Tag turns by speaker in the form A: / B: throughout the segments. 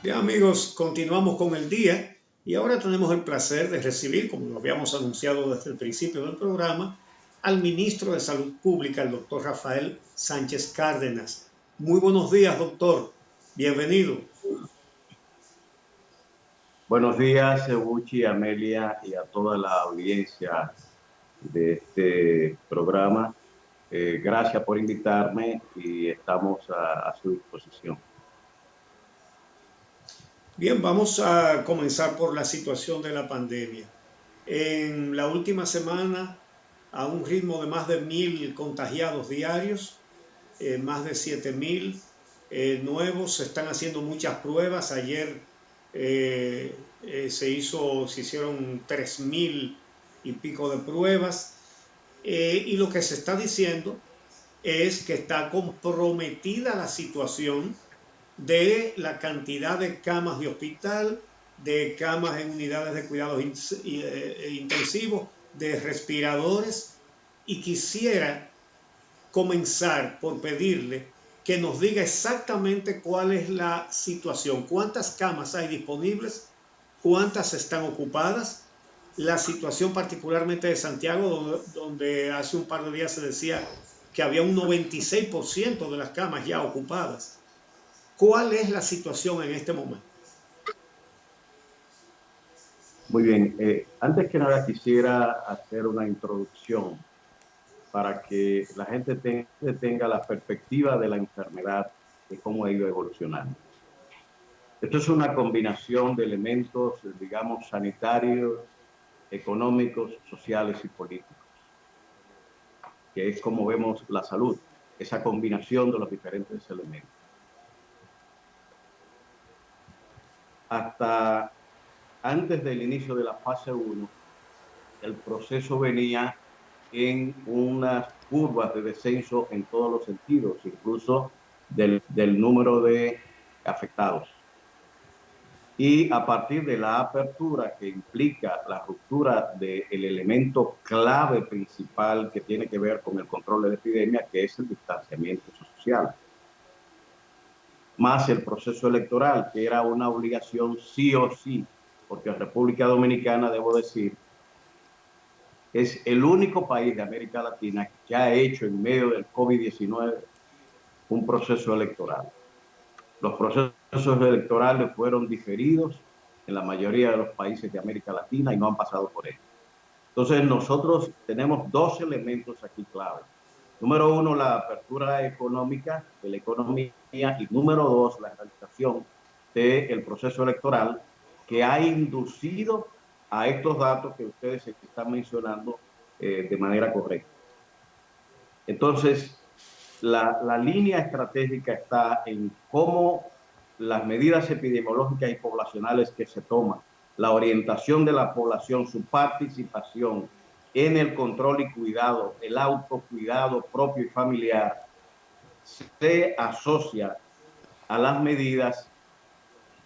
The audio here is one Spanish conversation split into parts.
A: Bien, amigos, continuamos con el día y ahora tenemos el placer de recibir, como lo habíamos anunciado desde el principio del programa, al ministro de Salud Pública, el doctor Rafael Sánchez Cárdenas. Muy buenos días, doctor. Bienvenido.
B: Buenos días, Ebuchi, Amelia y a toda la audiencia de este programa. Gracias por invitarme y estamos a su disposición.
A: Bien, vamos a comenzar por la situación de la pandemia. En la última semana, a un ritmo de más de 1.000 contagiados diarios, más de 7.000 nuevos, se están haciendo muchas pruebas. Ayer se hicieron 3.000 y pico de pruebas, y lo que se está diciendo es que está comprometida la situación de la cantidad de camas de hospital, de camas en unidades de cuidados intensivos, de respiradores, y quisiera comenzar por pedirle que nos diga exactamente cuál es la situación, cuántas camas hay disponibles, cuántas están ocupadas, la situación particularmente de Santiago, donde hace un par de días se decía que había un 96% de las camas ya ocupadas. ¿Cuál es la situación en este momento?
B: Muy bien, antes que nada quisiera hacer una introducción para que la gente tenga la perspectiva de la enfermedad y cómo ha ido evolucionando. Esto es una combinación de elementos, digamos, sanitarios, económicos, sociales y políticos, que es como vemos la salud, esa combinación de los diferentes elementos. Hasta antes del inicio de la fase 1, el proceso venía en unas curvas de descenso en todos los sentidos, incluso del número de afectados. Y a partir de la apertura, que implica la ruptura del elemento clave principal que tiene que ver con el control de la epidemia, que es el distanciamiento social, más el proceso electoral, que era una obligación sí o sí, porque República Dominicana, debo decir, es el único país de América Latina que ha hecho en medio del COVID-19 un proceso electoral. Los procesos electorales fueron diferidos en la mayoría de los países de América Latina y no han pasado por ello. Entonces nosotros tenemos dos elementos aquí clave. Número uno, la apertura económica de la economía, y número dos, la realización del proceso electoral, que ha inducido a estos datos que ustedes están mencionando de manera correcta. Entonces, la línea estratégica está en cómo las medidas epidemiológicas y poblacionales que se toman, la orientación de la población, su participación en el control y cuidado, el autocuidado propio y familiar, se asocia a las medidas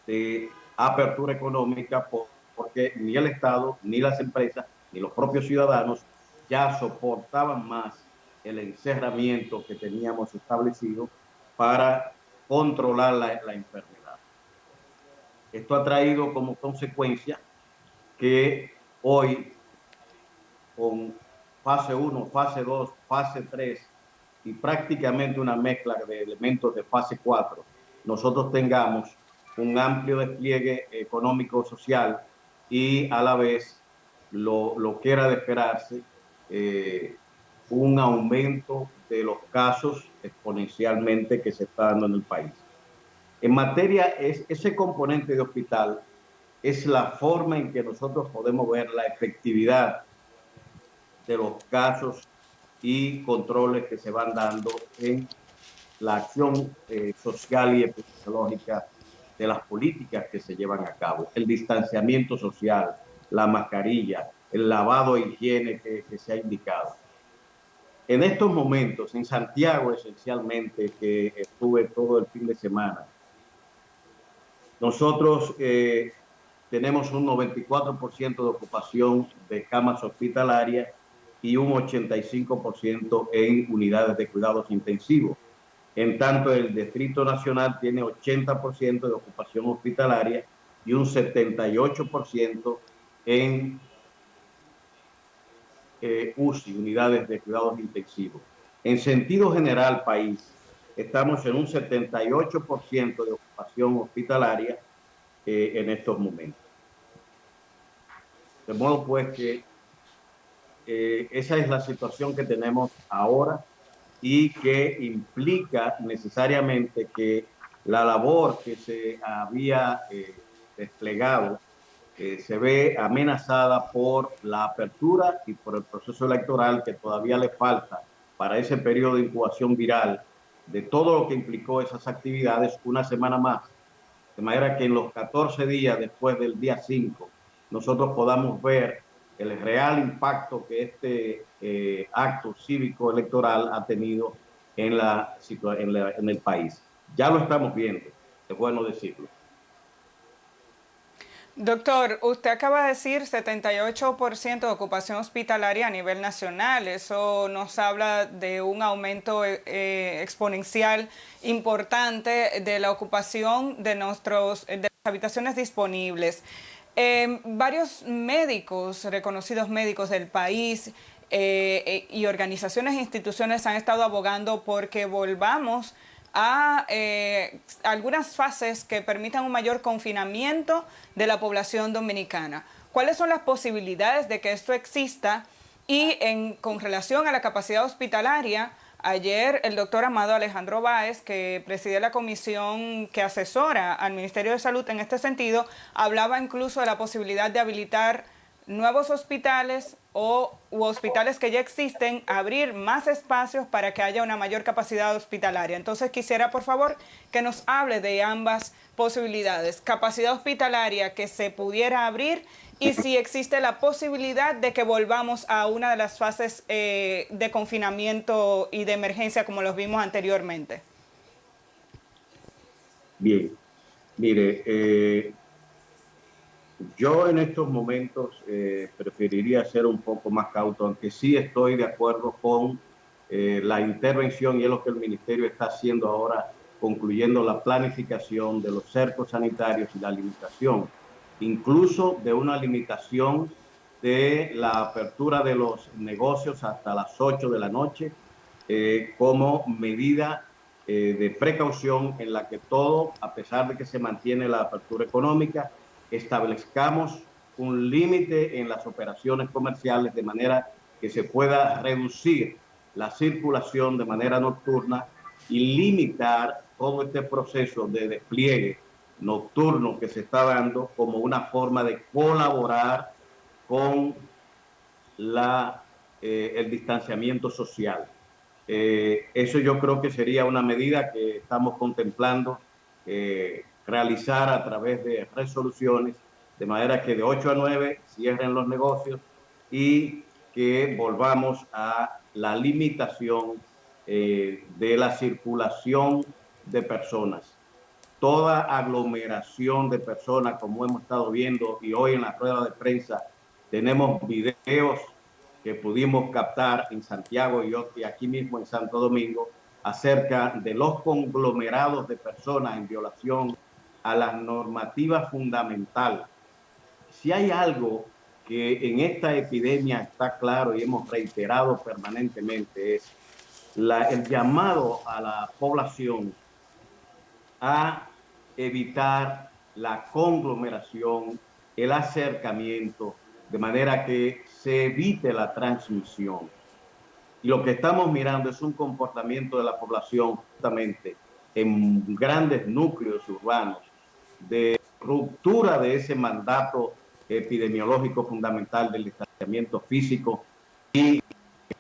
B: de apertura económica, porque ni el Estado, ni las empresas, ni los propios ciudadanos ya soportaban más el encerramiento que teníamos establecido para controlar la enfermedad. Esto ha traído como consecuencia que hoy, con fase 1, fase 2, fase 3 y prácticamente una mezcla de elementos de fase 4, nosotros tengamos un amplio despliegue económico, social y a la vez lo que era de esperarse, un aumento de los casos exponencialmente que se está dando en el país. En materia, ese componente de hospital es la forma en que nosotros podemos ver la efectividad de los casos y controles que se van dando en la acción social y epidemiológica de las políticas que se llevan a cabo, el distanciamiento social, la mascarilla, el lavado e higiene que se ha indicado. En estos momentos, en Santiago esencialmente, que estuve todo el fin de semana, nosotros tenemos un 94% de ocupación de camas hospitalarias y un 85% en unidades de cuidados intensivos. En tanto, el Distrito Nacional tiene 80% de ocupación hospitalaria y un 78% en UCI, unidades de cuidados intensivos. En sentido general, país, estamos en un 78% de ocupación hospitalaria en estos momentos. De modo pues que esa es la situación que tenemos ahora y que implica necesariamente que la labor que se había desplegado se ve amenazada por la apertura y por el proceso electoral que todavía le falta para ese periodo de incubación viral de todo lo que implicó esas actividades una semana más. De manera que en los 14 días después del día 5 nosotros podamos ver el real impacto que este acto cívico electoral ha tenido en el país. Ya lo estamos viendo, es bueno decirlo.
C: Doctor, usted acaba de decir 78% de ocupación hospitalaria a nivel nacional. Eso nos habla de un aumento exponencial importante de la ocupación de las habitaciones disponibles. Varios médicos, reconocidos médicos del país y organizaciones e instituciones han estado abogando porque volvamos a algunas fases que permitan un mayor confinamiento de la población dominicana. ¿Cuáles son las posibilidades de que esto exista? Y con relación a la capacidad hospitalaria, ayer el doctor Amado Alejandro Báez, que preside la comisión que asesora al Ministerio de Salud en este sentido, hablaba incluso de la posibilidad de habilitar nuevos hospitales u hospitales que ya existen, abrir más espacios para que haya una mayor capacidad hospitalaria. Entonces quisiera, por favor, que nos hable de ambas posibilidades. Capacidad hospitalaria que se pudiera abrir y si existe la posibilidad de que volvamos a una de las fases de confinamiento y de emergencia como los vimos anteriormente.
B: Bien, mire, yo en estos momentos preferiría ser un poco más cauto, aunque sí estoy de acuerdo con la intervención y es lo que el Ministerio está haciendo ahora, concluyendo la planificación de los cercos sanitarios y la limitación, incluso de una limitación de la apertura de los negocios hasta las 8 de la noche, como medida de precaución en la que todo, a pesar de que se mantiene la apertura económica, establezcamos un límite en las operaciones comerciales de manera que se pueda reducir la circulación de manera nocturna y limitar todo este proceso de despliegue nocturno que se está dando como una forma de colaborar con el distanciamiento social. Eso yo creo que sería una medida que estamos contemplando realizar a través de resoluciones, de manera que de 8 a 9 cierren los negocios y que volvamos a la limitación de la circulación de personas. Toda aglomeración de personas, como hemos estado viendo, y hoy en la rueda de prensa tenemos videos que pudimos captar en Santiago y aquí mismo en Santo Domingo, acerca de los conglomerados de personas en violación a la normativa fundamental. Si hay algo que en esta epidemia está claro y hemos reiterado permanentemente es el llamado a la población a evitar la conglomeración, el acercamiento, de manera que se evite la transmisión. Y lo que estamos mirando es un comportamiento de la población justamente en grandes núcleos urbanos de ruptura de ese mandato epidemiológico fundamental del distanciamiento físico y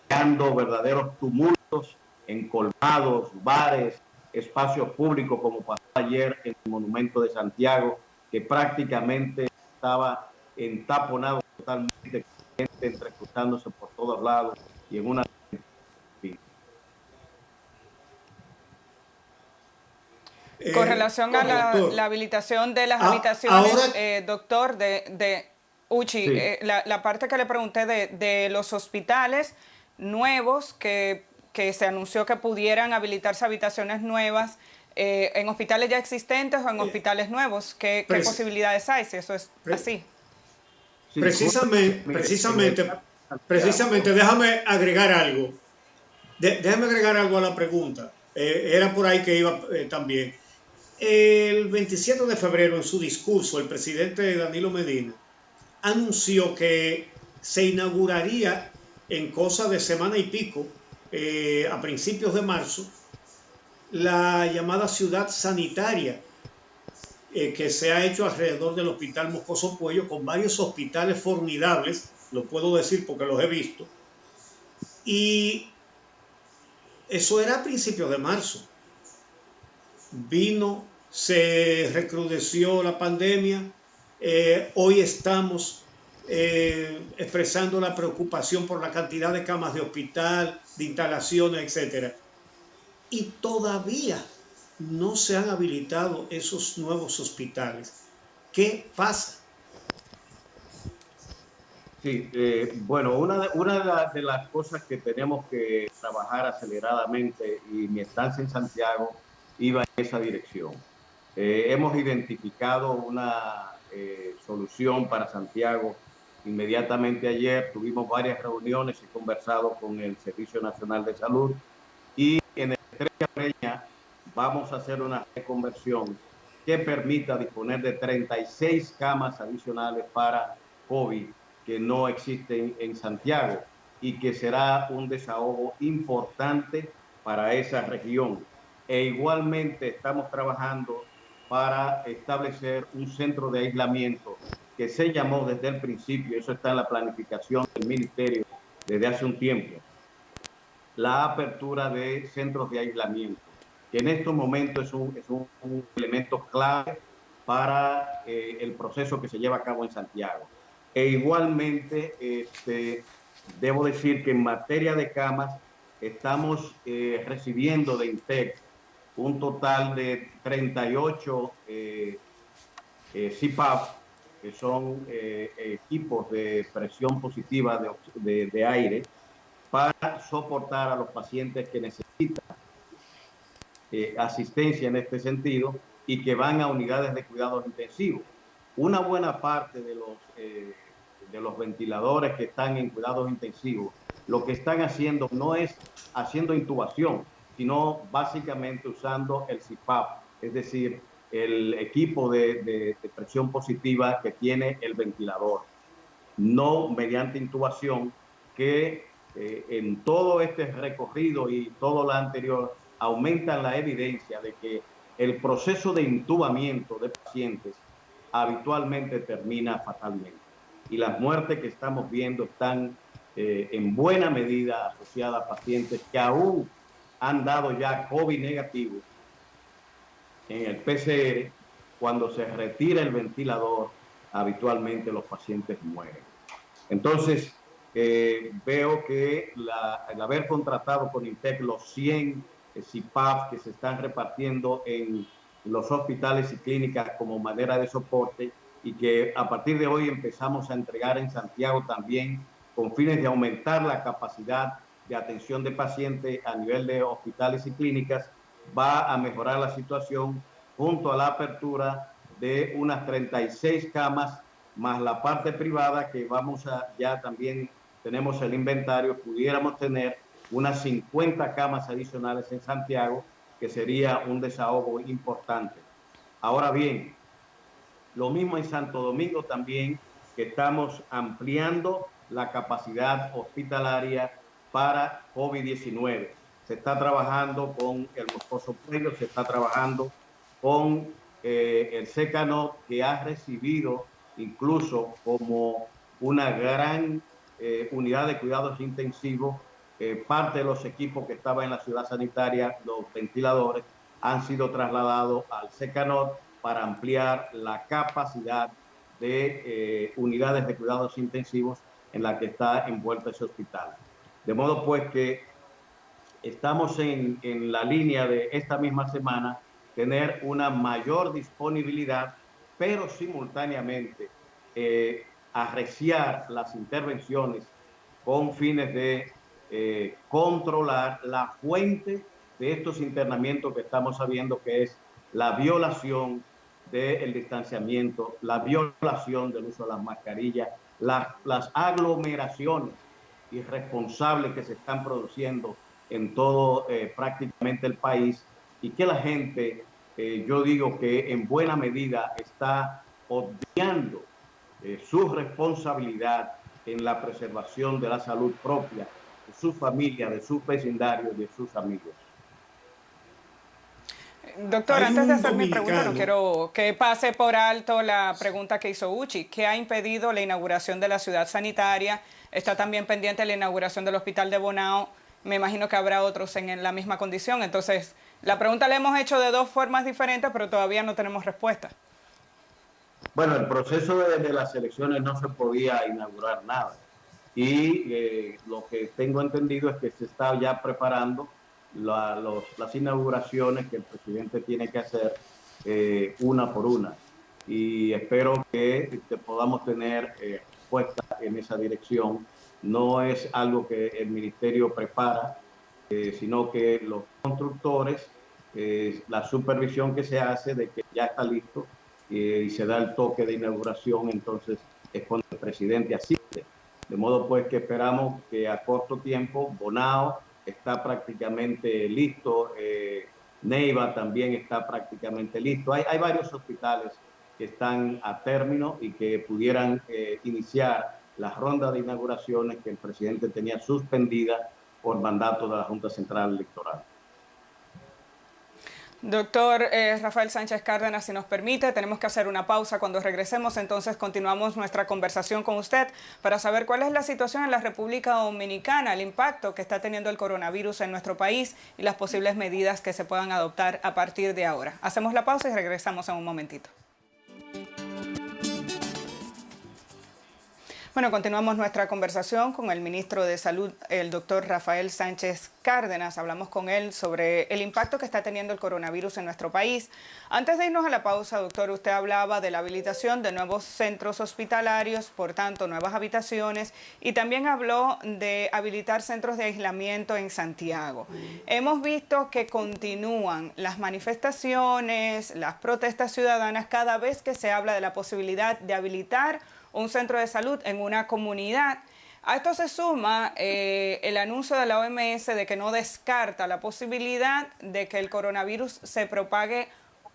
B: creando verdaderos tumultos en colmados, bares, espacios públicos, como pasó ayer en el Monumento de Santiago, que prácticamente estaba entaponado totalmente, gente entrecruzándose por todos lados y en una...
C: Con relación a la
A: Doctor,
C: habilitación de las habitaciones,
A: ahora,
C: doctor, de Uchi,
B: Sí.
C: la parte que le pregunté de los hospitales nuevos que que se anunció que pudieran habilitarse habitaciones nuevas en hospitales ya existentes o en hospitales nuevos. ¿Qué posibilidades hay si eso es así?
B: Sí,
A: precisamente, déjame agregar algo. Déjame agregar algo a la pregunta. Era por ahí que iba también. El 27 de febrero, en su discurso, el presidente Danilo Medina anunció que se inauguraría en cosa de semana y pico, a principios de marzo, la llamada ciudad sanitaria que se ha hecho alrededor del Hospital Moscoso Puello, con varios hospitales formidables, lo puedo decir porque los he visto, y eso era a principios de marzo. Vino, se recrudeció la pandemia, hoy estamos expresando la preocupación por la cantidad de camas de hospital, de instalaciones, etcétera, y todavía no se han habilitado esos nuevos hospitales. ¿Qué pasa?
B: Sí, bueno, de las cosas que tenemos que trabajar aceleradamente, y mi estancia en Santiago iba en esa dirección. Hemos identificado una solución para Santiago. Inmediatamente ayer tuvimos varias reuniones, he conversado con el Servicio Nacional de Salud y en el Estrella Breña vamos a hacer una reconversión que permita disponer de 36 camas adicionales para COVID que no existen en Santiago y que será un desahogo importante para esa región. E igualmente estamos trabajando para establecer un centro de aislamiento que se llamó desde el principio, eso está en la planificación del ministerio desde hace un tiempo, la apertura de centros de aislamiento, que en estos momentos es un elemento clave para el proceso que se lleva a cabo en Santiago. E igualmente, debo decir que en materia de camas, estamos recibiendo de INTEC un total de 38 CPAP, que son equipos de presión positiva de aire, para soportar a los pacientes que necesitan asistencia en este sentido y que van a unidades de cuidados intensivos. Una buena parte de los ventiladores que están en cuidados intensivos, lo que están haciendo no es haciendo intubación, sino básicamente usando el CPAP, es decir, el equipo de presión positiva que tiene el ventilador, no mediante intubación, que en todo este recorrido y todo lo anterior aumentan la evidencia de que el proceso de intubamiento de pacientes habitualmente termina fatalmente. Y las muertes que estamos viendo están en buena medida asociadas a pacientes que aún han dado ya COVID negativo en el PCR. Cuando se retira el ventilador, habitualmente los pacientes mueren. Entonces, veo que el haber contratado con INTEC los 100 CPAP que se están repartiendo en los hospitales y clínicas como manera de soporte, y que a partir de hoy empezamos a entregar en Santiago también con fines de aumentar la capacidad de atención de pacientes a nivel de hospitales y clínicas, va a mejorar la situación, junto a la apertura de unas 36 camas más la parte privada, que ya también tenemos el inventario, pudiéramos tener unas 50 camas adicionales en Santiago, que sería un desahogo importante. Ahora bien, lo mismo en Santo Domingo también, que estamos ampliando la capacidad hospitalaria para COVID-19. Se está trabajando con el Moscoso Puello, se está trabajando con el Secanot, que ha recibido incluso como una gran unidad de cuidados intensivos. Parte de los equipos que estaban en la ciudad sanitaria, los ventiladores, han sido trasladados al Secanot para ampliar la capacidad de unidades de cuidados intensivos en la que está envuelto ese hospital. De modo pues que estamos en la línea de esta misma semana tener una mayor disponibilidad, pero simultáneamente arreciar las intervenciones con fines de controlar la fuente de estos internamientos que estamos sabiendo, que es la violación del distanciamiento, la violación del uso de las mascarillas, las aglomeraciones irresponsables que se están produciendo en todo prácticamente el país, y que la gente, yo digo que en buena medida está obviando su responsabilidad en la preservación de la salud propia, de su familia, de sus vecindarios, de sus amigos.
C: Doctor,
A: Hay
C: antes de
A: un
C: hacer mi pregunta, no
A: dominicano,
C: quiero que pase por alto la pregunta que hizo Uchi. ¿Qué ha impedido la inauguración de la ciudad sanitaria? Está también pendiente la inauguración del hospital de Bonao. Me imagino que habrá otros en la misma condición. Entonces, la pregunta la hemos hecho de dos formas diferentes, pero todavía no tenemos respuesta.
B: Bueno, el proceso de las elecciones no se podía inaugurar nada. Y lo que tengo entendido es que se está ya preparando las inauguraciones que el presidente tiene que hacer una por una. Y espero que podamos tener respuesta en esa dirección. No es algo que el ministerio prepara, sino que los constructores, la supervisión que se hace de que ya está listo y se da el toque de inauguración, entonces es cuando el presidente asiste. De modo pues que esperamos que a corto tiempo Bonao está prácticamente listo, Neiva también está prácticamente listo. Hay varios hospitales que están a término y que pudieran iniciar la ronda de inauguraciones que el presidente tenía suspendida por mandato de la Junta Central Electoral.
C: Doctor Rafael Sánchez Cárdenas, si nos permite, tenemos que hacer una pausa. Cuando regresemos, entonces continuamos nuestra conversación con usted para saber cuál es la situación en la República Dominicana, el impacto que está teniendo el coronavirus en nuestro país y las posibles medidas que se puedan adoptar a partir de ahora. Hacemos la pausa y regresamos en un momentito. Bueno, continuamos nuestra conversación con el ministro de Salud, el doctor Rafael Sánchez Cárdenas. Hablamos con él sobre el impacto que está teniendo el coronavirus en nuestro país. Antes de irnos a la pausa, doctor, usted hablaba de la habilitación de nuevos centros hospitalarios, por tanto, nuevas habitaciones, y también habló de habilitar centros de aislamiento en Santiago. Hemos visto que continúan las manifestaciones, las protestas ciudadanas cada vez que se habla de la posibilidad de habilitar un centro de salud en una comunidad. A esto se suma el anuncio de la OMS de que no descarta la posibilidad de que el coronavirus se propague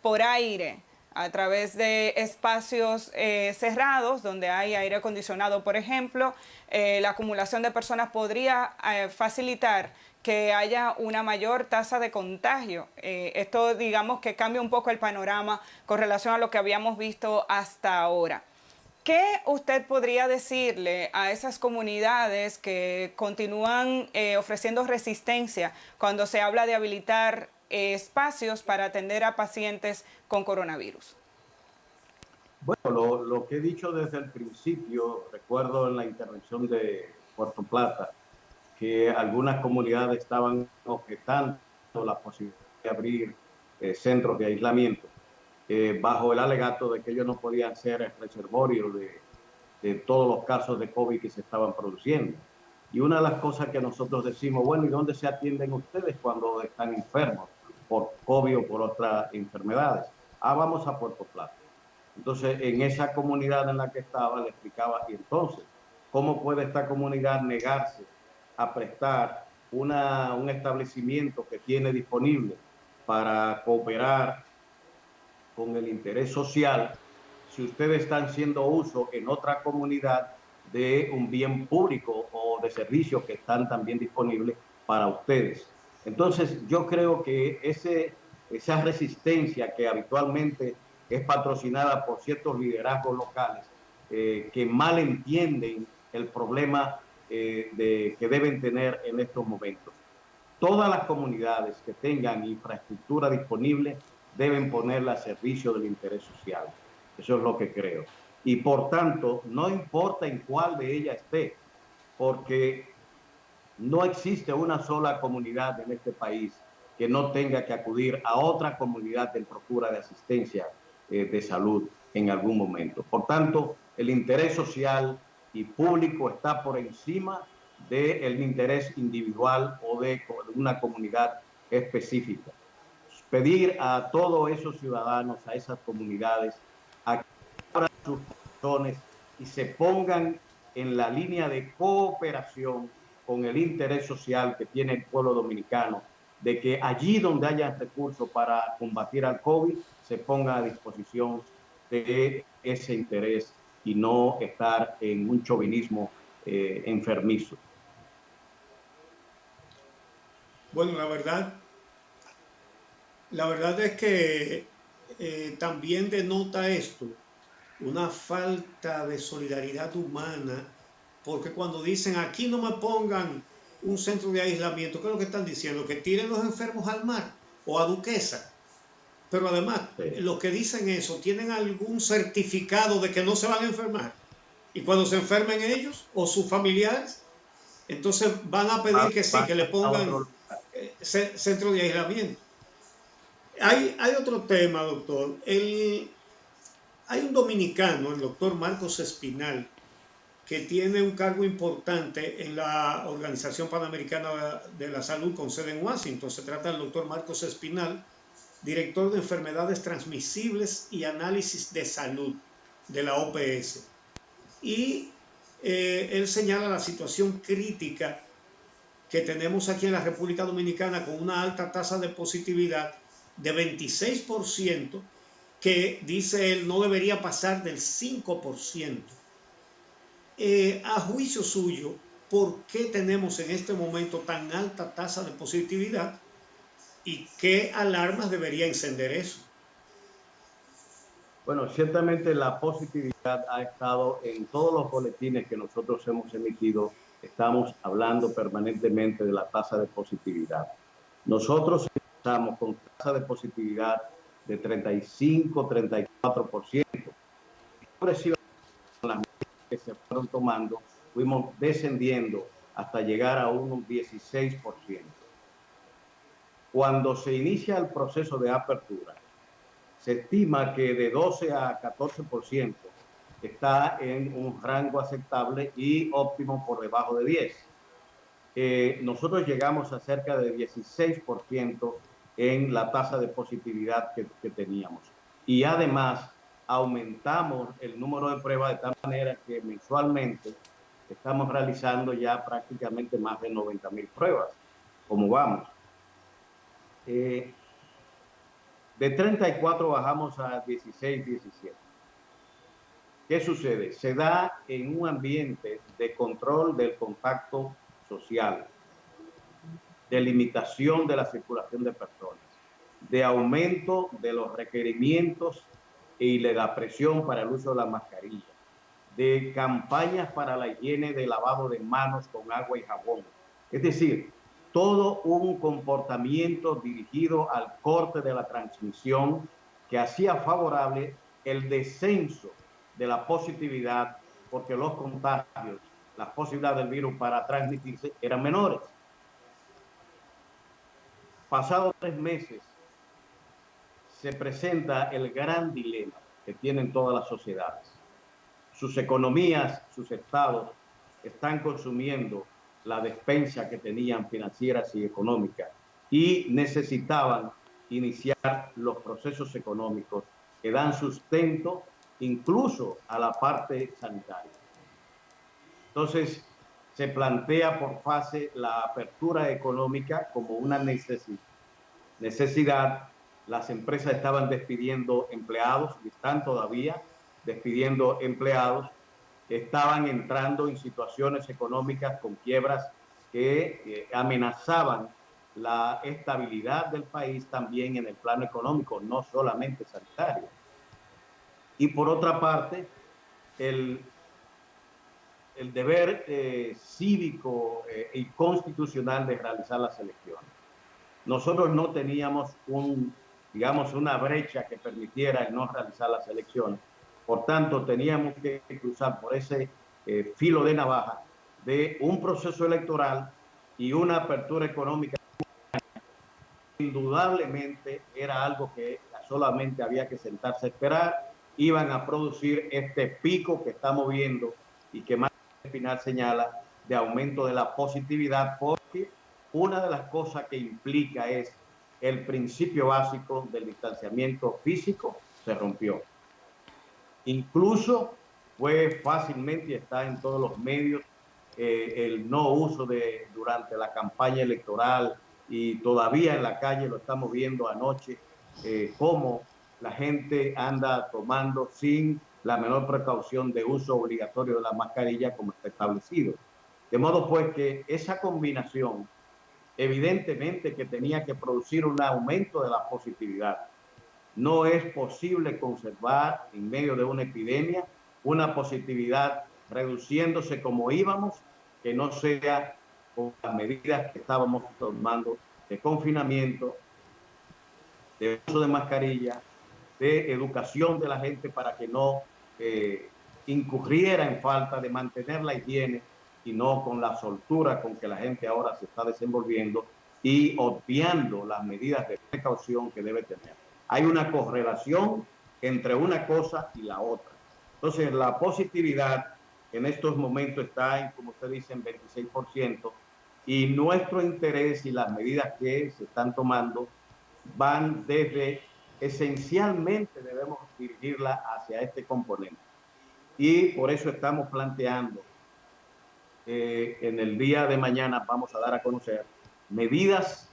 C: por aire a través de espacios cerrados donde hay aire acondicionado, por ejemplo. La acumulación de personas podría facilitar que haya una mayor tasa de contagio. Esto, digamos, que cambia un poco el panorama con relación a lo que habíamos visto hasta ahora. ¿Qué usted podría decirle a esas comunidades que continúan ofreciendo resistencia cuando se habla de habilitar espacios para atender a pacientes con coronavirus?
B: Bueno, lo que he dicho desde el principio, recuerdo en la intervención de Puerto Plata, que algunas comunidades estaban objetando la posibilidad de abrir centros de aislamiento, bajo el alegato de que ellos no podían ser el reservorio de todos los casos de COVID que se estaban produciendo. Y una de las cosas que nosotros decimos, bueno, ¿y dónde se atienden ustedes cuando están enfermos por COVID o por otras enfermedades? Vamos a Puerto Plata. Entonces, en esa comunidad en la que estaba, le explicaba, y entonces, ¿cómo puede esta comunidad negarse a prestar un establecimiento que tiene disponible para cooperar con el interés social si ustedes están haciendo uso en otra comunidad de un bien público o de servicios que están también disponibles para ustedes? Entonces, yo creo que esa resistencia que habitualmente es patrocinada por ciertos liderazgos locales que mal entienden el problema que deben tener en estos momentos. Todas las comunidades que tengan infraestructura disponible deben ponerla a servicio del interés social. Eso es lo que creo. Y por tanto, no importa en cuál de ellas esté, porque no existe una sola comunidad en este país que no tenga que acudir a otra comunidad en procura de asistencia de salud en algún momento. Por tanto, el interés social y público está por encima del interés individual o de una comunidad específica. Pedir a todos esos ciudadanos, a esas comunidades, a que abran sus corazones y se pongan en la línea de cooperación con el interés social que tiene el pueblo dominicano, de que allí donde haya recursos para combatir al COVID, se ponga a disposición de ese interés y no estar en un chauvinismo enfermizo.
A: Bueno, la verdad es que también denota esto una falta de solidaridad humana, porque cuando dicen aquí no me pongan un centro de aislamiento, ¿qué es lo que están diciendo? Que tiren los enfermos al mar o a Duquesa. Pero además,
B: Sí.
A: los que dicen eso tienen algún certificado de que no se van a enfermar. Y cuando se enfermen ellos o sus familiares, entonces van a pedir que sí, que le pongan centro de aislamiento. Hay otro tema, doctor. Hay un dominicano, el doctor Marcos Espinal, que tiene un cargo importante en la Organización Panamericana de la Salud con sede en Washington. Se trata del doctor Marcos Espinal, director de enfermedades transmisibles y análisis de salud de la OPS. Y él señala la situación crítica que tenemos aquí en la República Dominicana con una alta tasa de positividad de 26%, que dice él no debería pasar del 5%. A juicio suyo, ¿por qué tenemos en este momento tan alta tasa de positividad y qué alarmas debería encender eso?
B: Bueno, ciertamente la positividad ha estado en todos los boletines que nosotros hemos emitido. Estamos hablando permanentemente de la tasa de positividad. Nosotros estamos con tasa de positividad de 35-34%. Progresivamente, con las medidas que se fueron tomando, fuimos descendiendo hasta llegar a un 16%. Cuando se inicia el proceso de apertura, se estima que de 12 a 14% está en un rango aceptable y óptimo por debajo de 10. Nosotros llegamos a cerca de 16% en la tasa de positividad que teníamos. Y además aumentamos el número de pruebas de tal manera que mensualmente estamos realizando ya prácticamente más de 90,000 pruebas. ¿Cómo vamos? De 34 bajamos a 16, 17. ¿Qué sucede? Se da en un ambiente de control del contacto social, de limitación de la circulación de personas, de aumento de los requerimientos y de la presión para el uso de la mascarilla, de campañas para la higiene de lavado de manos con agua y jabón. Es decir, todo un comportamiento dirigido al corte de la transmisión que hacía favorable el descenso de la positividad, porque los contagios, las posibilidades del virus para transmitirse eran menores. Pasados 3 meses, se presenta el gran dilema que tienen todas las sociedades. Sus economías, sus estados, están consumiendo la despensa que tenían financieras y económicas y necesitaban iniciar los procesos económicos que dan sustento incluso a la parte sanitaria. Entonces, se plantea por fase la apertura económica como una necesidad. Las empresas estaban despidiendo empleados y están todavía despidiendo empleados, estaban entrando en situaciones económicas con quiebras que amenazaban la estabilidad del país también en el plano económico, no solamente sanitario. Y por otra parte, el deber cívico y constitucional de realizar las elecciones. Nosotros no teníamos una brecha que permitiera el no realizar las elecciones. Por tanto, teníamos que cruzar por ese filo de navaja de un proceso electoral y una apertura económica. Indudablemente era algo que solamente había que sentarse a esperar. Iban a producir este pico que estamos viendo y que más al final señala de aumento de la positividad, porque una de las cosas que implica es el principio básico del distanciamiento físico se rompió. Incluso fue fácilmente, y está en todos los medios, el no uso durante la campaña electoral, y todavía en la calle lo estamos viendo anoche, cómo la gente anda tomando sin la menor precaución de uso obligatorio de la mascarilla como está establecido. De modo pues que esa combinación evidentemente que tenía que producir un aumento de la positividad. No es posible conservar en medio de una epidemia una positividad reduciéndose como íbamos, que no sea con las medidas que estábamos tomando de confinamiento, de uso de mascarilla, de educación de la gente para que no incurriera en falta de mantener la higiene y no con la soltura con que la gente ahora se está desenvolviendo y obviando las medidas de precaución que debe tener. Hay una correlación entre una cosa y la otra. Entonces, la positividad en estos momentos está en, como usted dice, en 26%, y nuestro interés y las medidas que se están tomando van desde, esencialmente debemos dirigirla hacia este componente. Y por eso estamos planteando en el día de mañana vamos a dar a conocer medidas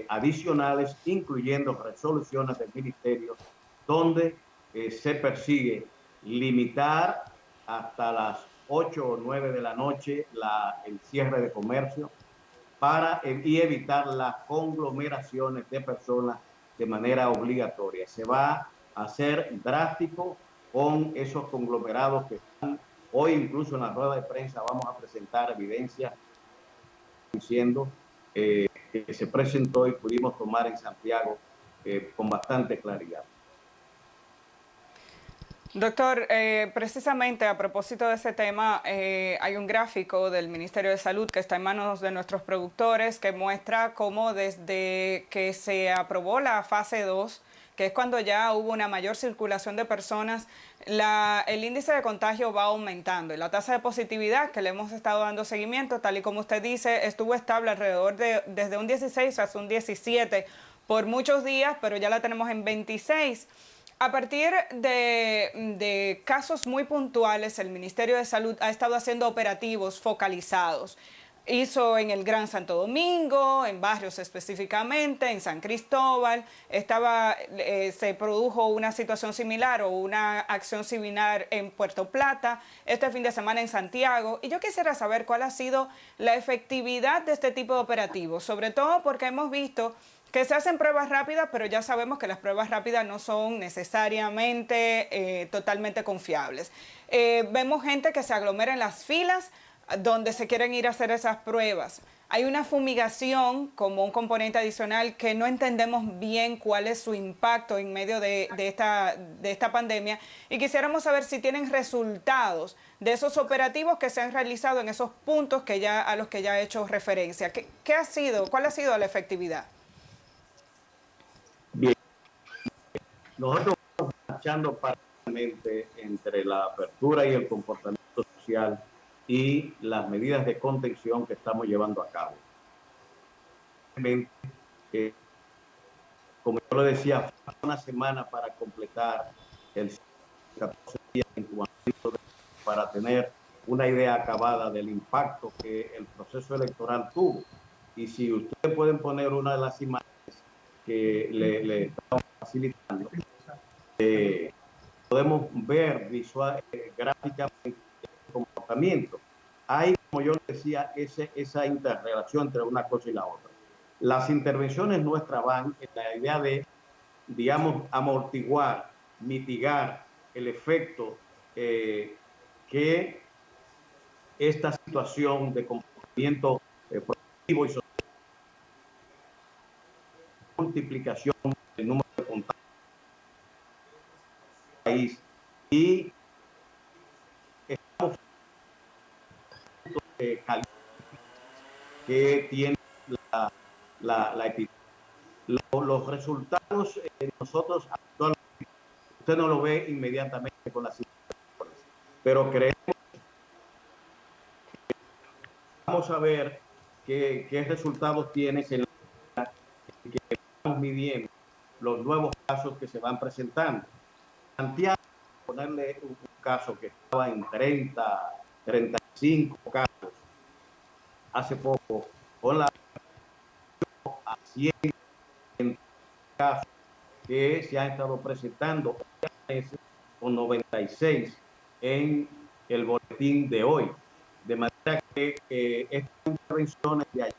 B: adicionales, incluyendo resoluciones del ministerio, donde se persigue limitar hasta las 8 o 9 de la noche el cierre de comercio y evitar las conglomeraciones de personas de manera obligatoria. Se va a hacer drástico con esos conglomerados que están hoy, incluso en la rueda de prensa vamos a presentar evidencia diciendo que se presentó y pudimos tomar en Santiago con bastante claridad.
C: Doctor, precisamente a propósito de ese tema, hay un gráfico del Ministerio de Salud que está en manos de nuestros productores que muestra cómo desde que se aprobó la fase 2, que es cuando ya hubo una mayor circulación de personas, el índice de contagio va aumentando y la tasa de positividad que le hemos estado dando seguimiento, tal y como usted dice, estuvo estable alrededor desde un 16 hasta un 17 por muchos días, pero ya la tenemos en 26. A partir de casos muy puntuales, el Ministerio de Salud ha estado haciendo operativos focalizados. Hizo en el Gran Santo Domingo, en barrios específicamente, en San Cristóbal. Se produjo una situación similar o una acción similar en Puerto Plata, este fin de semana en Santiago. Y yo quisiera saber cuál ha sido la efectividad de este tipo de operativos, sobre todo porque hemos visto que se hacen pruebas rápidas, pero ya sabemos que las pruebas rápidas no son necesariamente totalmente confiables. Vemos gente que se aglomera en las filas donde se quieren ir a hacer esas pruebas. Hay una fumigación como un componente adicional que no entendemos bien cuál es su impacto en medio de esta pandemia, y quisiéramos saber si tienen resultados de esos operativos que se han realizado en esos puntos a los que ya he hecho referencia. ¿Cuál ha sido la efectividad?
B: Bien, nosotros estamos marchando paralelamente entre la apertura y el comportamiento social y las medidas de contención que estamos llevando a cabo. Como yo lo decía, falta una semana para completar el 14 días de incubamiento para tener una idea acabada del impacto que el proceso electoral tuvo. Y si ustedes pueden poner una de las imágenes que le estamos facilitando, podemos ver gráficamente el comportamiento. Hay, como yo decía, esa interrelación entre una cosa y la otra. Las intervenciones nuestras van en la idea de, digamos, amortiguar, mitigar el efecto que esta situación de comportamiento productivo y social, multiplicación del número de contagios en el país, y estamos que tiene la epidemia. Los resultados nosotros actualmente, usted no lo ve inmediatamente con las situaciones, pero creemos vamos a ver qué resultados tiene que estamos midiendo los nuevos casos que se van presentando. Santiago, ponerle un caso que estaba en 30, 35 casos hace poco, con la a 100 casos que se han estado presentando, con 96 en el boletín de hoy. De manera que estas intervenciones de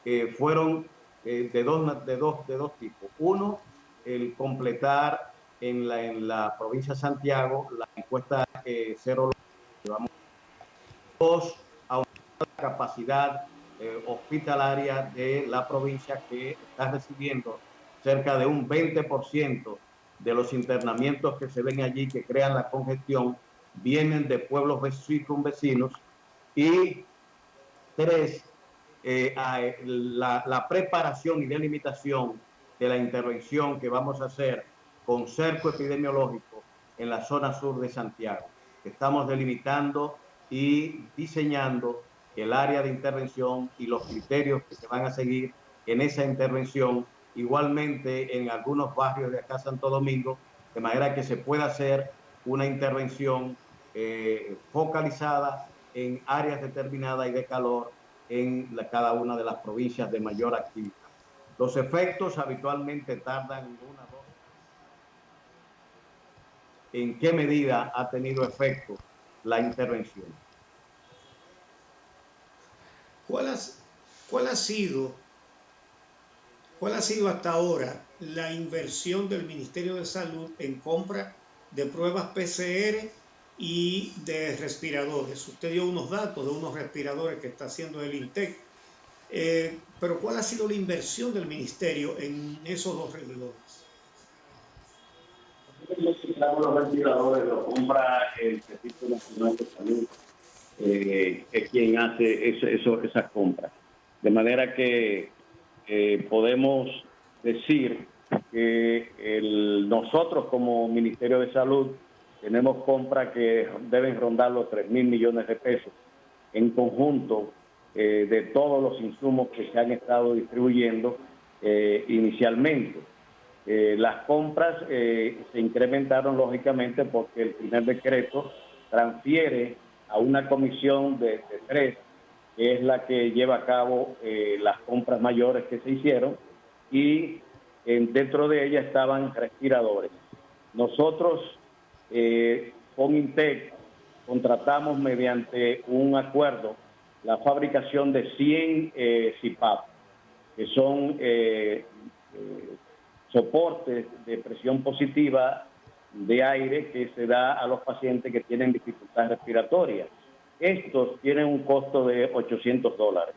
B: ayer fueron de dos tipos. Uno, el completar en la provincia de Santiago la encuesta cero. Dos, aumentar la capacidad hospitalaria de la provincia, que está recibiendo cerca de un 20% de los internamientos que se ven allí, que crean la congestión, vienen de pueblos circunvecinos. Y tres, la preparación y delimitación de la intervención que vamos a hacer con cerco epidemiológico en la zona sur de Santiago. Estamos delimitando y diseñando el área de intervención y los criterios que se van a seguir en esa intervención, igualmente en algunos barrios de acá Santo Domingo, de manera que se pueda hacer una intervención focalizada en áreas determinadas y de calor en cada una de las provincias de mayor actividad. Los efectos habitualmente tardan 1 o 2 semanas. ¿En qué medida ha tenido efecto la intervención?
A: ¿Cuál ha sido hasta ahora la inversión del Ministerio de Salud en compra de pruebas PCR y de respiradores? Usted dio unos datos de unos respiradores que está haciendo el INTEC, pero ¿cuál ha sido la inversión del ministerio en esos dos respiradores?
B: Los respiradores los compra el Servicio Nacional de Salud, es quien hace esas compras. De manera que podemos decir que nosotros como Ministerio de Salud tenemos compras que deben rondar los 3.000 millones de pesos en conjunto, de todos los insumos que se han estado distribuyendo inicialmente. Las compras se incrementaron lógicamente porque el primer decreto transfiere a una comisión de 3, que es la que lleva a cabo las compras mayores que se hicieron, y dentro de ella estaban respiradores. Nosotros con INTEC contratamos mediante un acuerdo la fabricación de 100 CPAP, que son soportes de presión positiva de aire que se da a los pacientes que tienen dificultad respiratoria. Estos tienen un costo de $800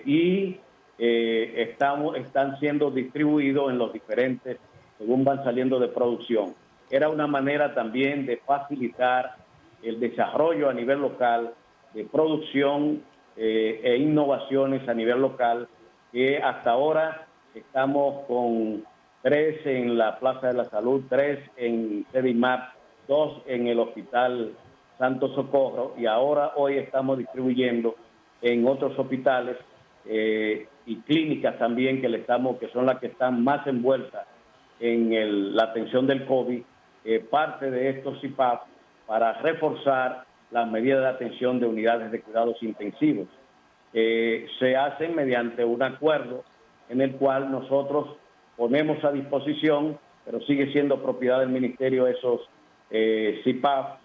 B: y están siendo distribuidos en los diferentes, según van saliendo de producción. Era una manera también de facilitar el desarrollo a nivel local de producción e innovaciones a nivel local, que hasta ahora estamos con 3 en la Plaza de la Salud, 3 en CEDIMAP, 2 en el Hospital Santo Socorro, y ahora hoy estamos distribuyendo en otros hospitales y clínicas también que son las que están más envueltas en la atención del COVID, parte de estos CPAP para reforzar las medidas de atención de unidades de cuidados intensivos. Se hacen mediante un acuerdo en el cual nosotros ponemos a disposición, pero sigue siendo propiedad del Ministerio esos CPAP,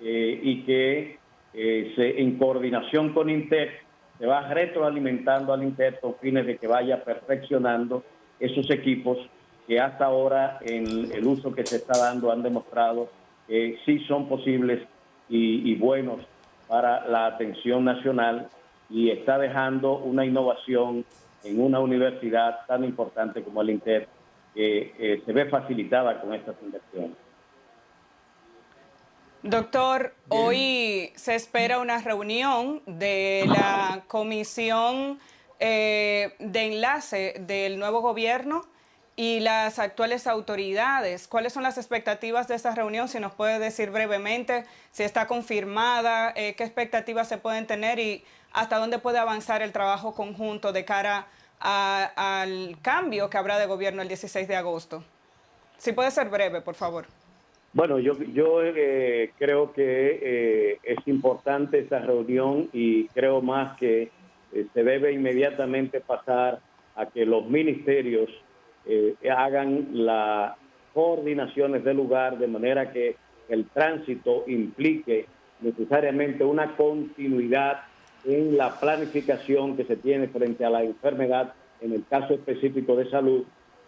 B: y que en coordinación con INTEC se va retroalimentando al INTEC con fines de que vaya perfeccionando esos equipos que hasta ahora en el uso que se está dando han demostrado que sí son posibles y buenos para la atención nacional, y está dejando una innovación en una universidad tan importante como el INTEC, que se ve facilitada con estas inversiones.
C: Doctor, hoy se espera una reunión de la Comisión de Enlace del nuevo gobierno, y las actuales autoridades. ¿Cuáles son las expectativas de esa reunión? Si nos puede decir brevemente si está confirmada, qué expectativas se pueden tener y hasta dónde puede avanzar el trabajo conjunto de cara al cambio que habrá de gobierno el 16 de agosto. Si puede ser breve, por favor.
B: Bueno, yo creo que es importante esa reunión y creo más que se debe inmediatamente pasar a que los ministerios hagan las coordinaciones del lugar de manera que el tránsito implique necesariamente una continuidad en la planificación que se tiene frente a la enfermedad, en el caso específico de salud,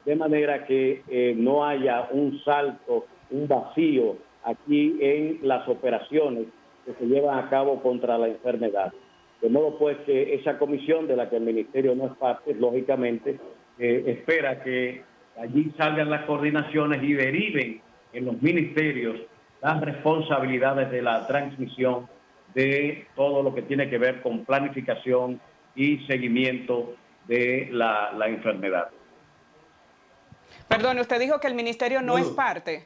B: de manera que no haya un salto, un vacío aquí en las operaciones que se llevan a cabo contra la enfermedad. De modo pues que esa comisión de la que el Ministerio no es parte, lógicamente, espera que allí salgan las coordinaciones y deriven en los ministerios las responsabilidades de la transmisión de todo lo que tiene que ver con planificación y seguimiento de la enfermedad.
C: Perdón, usted dijo que el ministerio no es parte.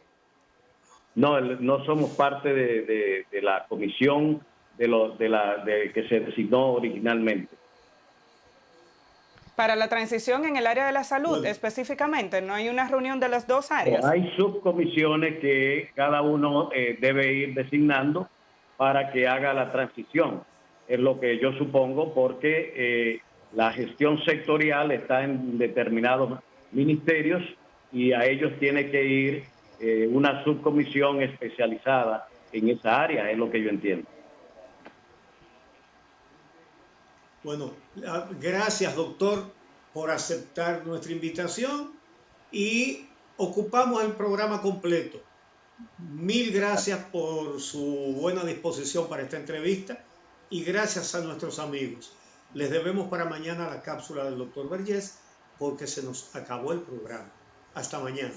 B: No, no somos parte de la comisión que se designó originalmente.
C: Para la transición en el área de la salud, específicamente, ¿no hay una reunión de las dos áreas?
B: Hay subcomisiones que cada uno debe ir designando para que haga la transición. Es lo que yo supongo, porque la gestión sectorial está en determinados ministerios y a ellos tiene que ir una subcomisión especializada en esa área, es lo que yo entiendo.
A: Bueno, gracias, doctor, por aceptar nuestra invitación y ocupamos el programa completo. Mil gracias por su buena disposición para esta entrevista y gracias a nuestros amigos. Les debemos para mañana la cápsula del doctor Vergés porque se nos acabó el programa. Hasta mañana.